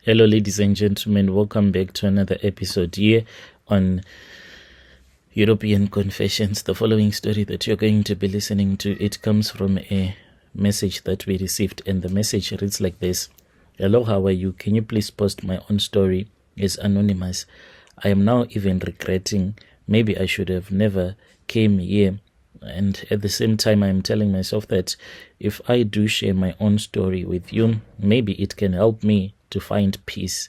Hello, ladies and gentlemen. Welcome back to another episode here on European Confessions. The following story that you're going to be listening to, it comes from a message that we received, and the message reads like this. Hello, how are you? Can you please post my own story? It's anonymous. I am now even regretting. Maybe I should have never came here. And at the same time, I'm telling myself that if I do share my own story with you, maybe it can help me to find peace.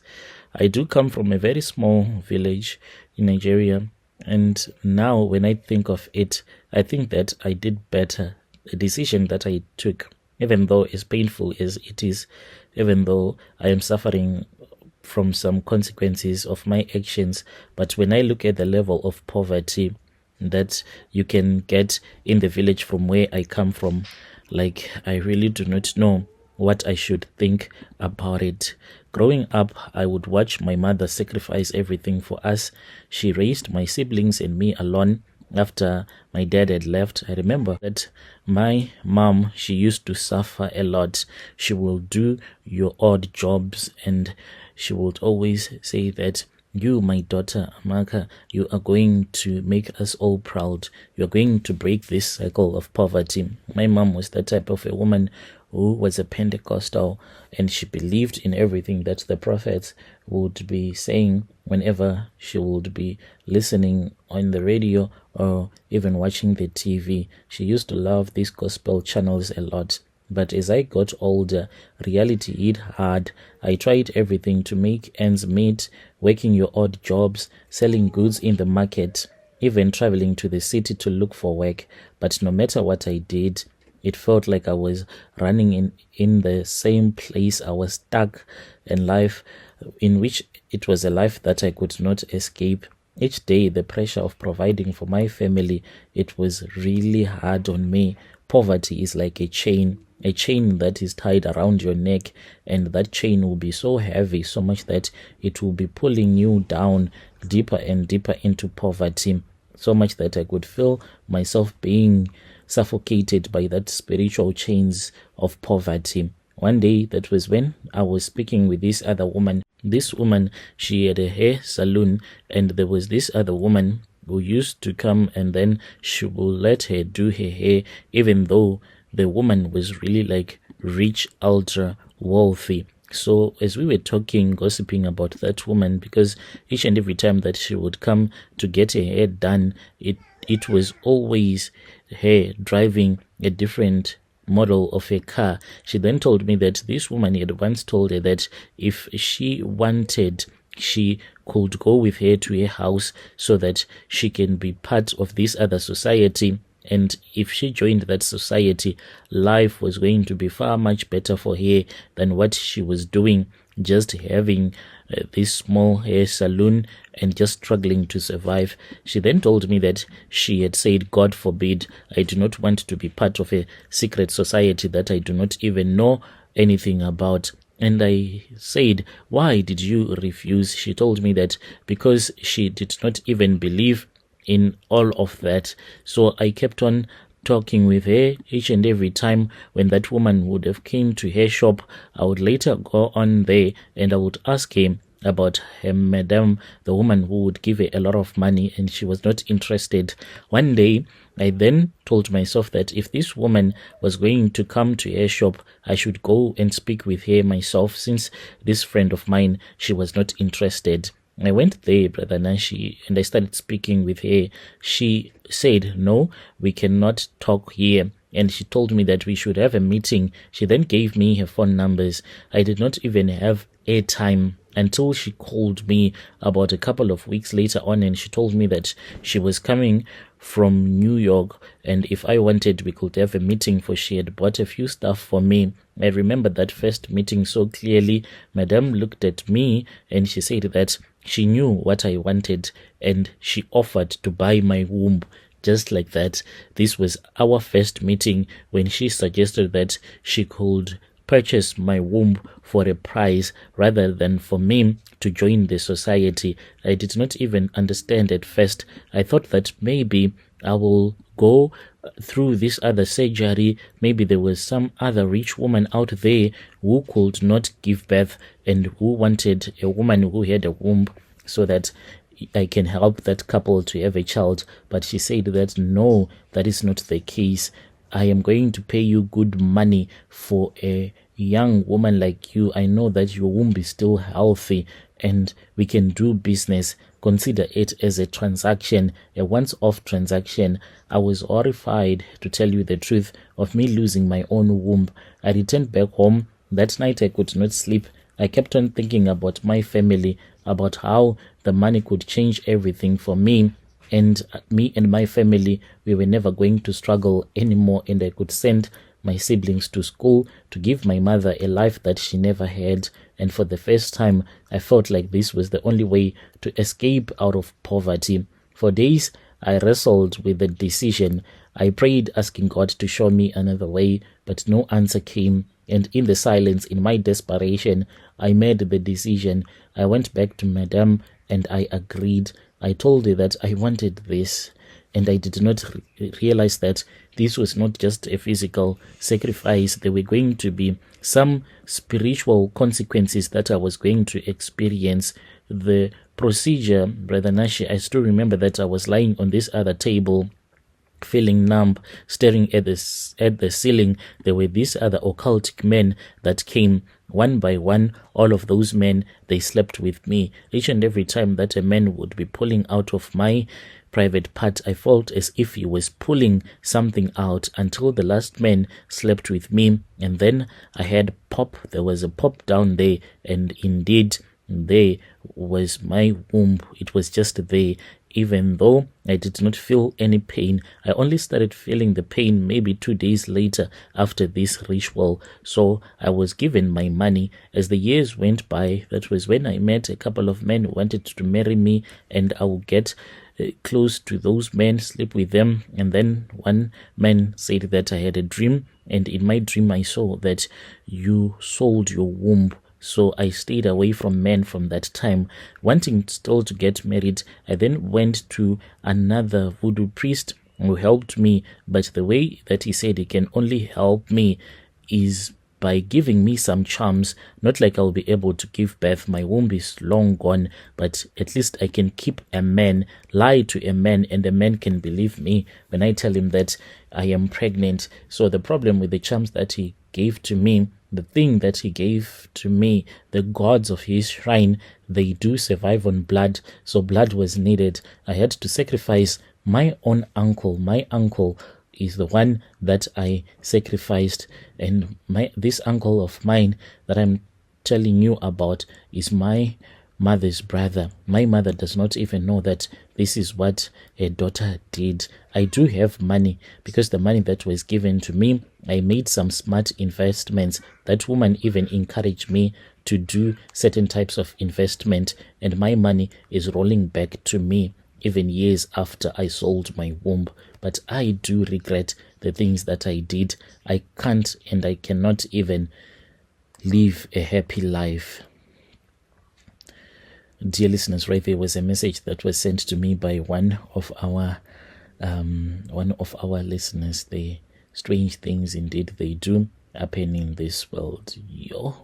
I do come from a very small village in Nigeria, and now when I think of it, I think that I did better. The decision that I took, even though as painful as it is, even though I am suffering from some consequences of my actions, but when I look at the level of poverty that you can get in the village from where I come from, like, I really do not know what I should think about it. Growing up, I would watch my mother sacrifice everything for us. She raised my siblings and me alone after my dad had left. I remember that my mom, she used to suffer a lot. She will do your odd jobs, and she would always say that, you, my daughter Amaka, you are going to make us all proud. You are going to break this cycle of poverty. My mom was the type of a woman who was a Pentecostal, and she believed in everything that the prophets would be saying whenever she would be listening on the radio or even watching the TV. She used to love these gospel channels a lot. But as I got older, reality hit hard. I tried everything to make ends meet, working your odd jobs, selling goods in the market, even traveling to the city to look for work. But no matter what I did, it felt like I was running in the same place. I was stuck in life, in which it was a life that I could not escape. Each day, the pressure of providing for my family, it was really hard on me. Poverty is like a chain that is tied around your neck, and that chain will be so heavy, so much that it will be pulling you down deeper and deeper into poverty, so much that I could feel myself being suffocated by that spiritual chains of poverty. One day, that was when I was speaking with this other woman. This woman, she had a hair salon, and there was this other woman who used to come, and then she will let her do her hair, even though the woman was really like rich, ultra wealthy. So as we were talking, gossiping about that woman, because each and every time that she would come to get her hair done, it was always her driving a different model of a car. She then told me that this woman had once told her that if she wanted, she could go with her to her house so that she can be part of this other society. And if she joined that society, life was going to be far much better for her than what she was doing, just having this small hair salon and just struggling to survive. She then told me that she had said, God forbid, I do not want to be part of a secret society that I do not even know anything about. And I said, why did you refuse? She told me that because she did not even believe in all of that. So I kept on talking with her each and every time. When that woman would have came to her shop, I would later go on there and I would ask him about her madam, the woman who would give her a lot of money, and she was not interested. One day, I then told myself that if this woman was going to come to her shop, I should go and speak with her myself, since this friend of mine, she was not interested. I went there, Brother Nashi, and I started speaking with her. She said, no, we cannot talk here. And she told me that we should have a meeting. She then gave me her phone numbers. I did not even have airtime until she called me about a couple of weeks later on, and she told me that she was coming from New York, and if I wanted, we could have a meeting, for she had bought a few stuff for me. I remember that first meeting so clearly. Madame looked at me and she said that she knew what I wanted, and she offered to buy my womb. Just like that. This was our first meeting, when she suggested that she could purchase my womb for a price rather than for me to join the society. I did not even understand at first. I thought that maybe I will go through this other surgery. Maybe there was some other rich woman out there who could not give birth and who wanted a woman who had a womb so that I can help that couple to have a child. But she said that no, that is not the case. I am going to pay you good money for a young woman like you. I know that your womb is still healthy and we can do business. Consider it as a transaction, a once-off transaction. I was horrified, to tell you the truth, of me losing my own womb. I returned back home. That night I could not sleep. I kept on thinking about my family, about how the money could change everything for me. And me and my family, we were never going to struggle anymore, and I could send my siblings to school, to give my mother a life that she never had. And for the first time, I felt like this was the only way to escape out of poverty. For days, I wrestled with the decision. I prayed, asking God to show me another way, but no answer came. And in the silence, in my desperation, I made the decision. I went back to Madame and I agreed. I told her that I wanted this, and I did not realize that this was not just a physical sacrifice. There were going to be some spiritual consequences that I was going to experience. The procedure, Brother Nashi, I still remember that I was lying on this other table, feeling numb, staring at the ceiling. There were these other occultic men that came one by one. All of those men, they slept with me. Each and every time that a man would be pulling out of my private part, I felt as if he was pulling something out, until the last man slept with me. And then I had pop. There was a pop down there, and indeed there was my womb. It was just there. Even though I did not feel any pain, I only started feeling the pain maybe 2 days later after this ritual. So I was given my money. As the years went by, that was when I met a couple of men who wanted to marry me, and I would get close to those men, sleep with them. And then one man said that I had a dream, and in my dream I saw that you sold your womb. So I stayed away from men from that time, wanting still to get married. I then went to another voodoo priest who helped me, but the way that he said he can only help me is by giving me some charms. Not like I'll be able to give birth. My womb is long gone, but at least I can keep a man, lie to a man, and the man can believe me when I tell him that I am pregnant. So the problem with the charms that he gave to me, the thing that he gave to me, the gods of his shrine, they do survive on blood. So blood was needed. I had to sacrifice my own uncle. My uncle is the one that I sacrificed, and this uncle of mine that I'm telling you about is my mother's brother. My mother does not even know that this is what her daughter did. I do have money, because the money that was given to me, I made some smart investments. That woman even encouraged me to do certain types of investment, and my money is rolling back to me even years after I sold my womb. But I do regret the things that I did. I can't and I cannot even live a happy life. Dear listeners, right there was a message that was sent to me by one of our listeners. The strange things indeed they do happen in this world. Yo.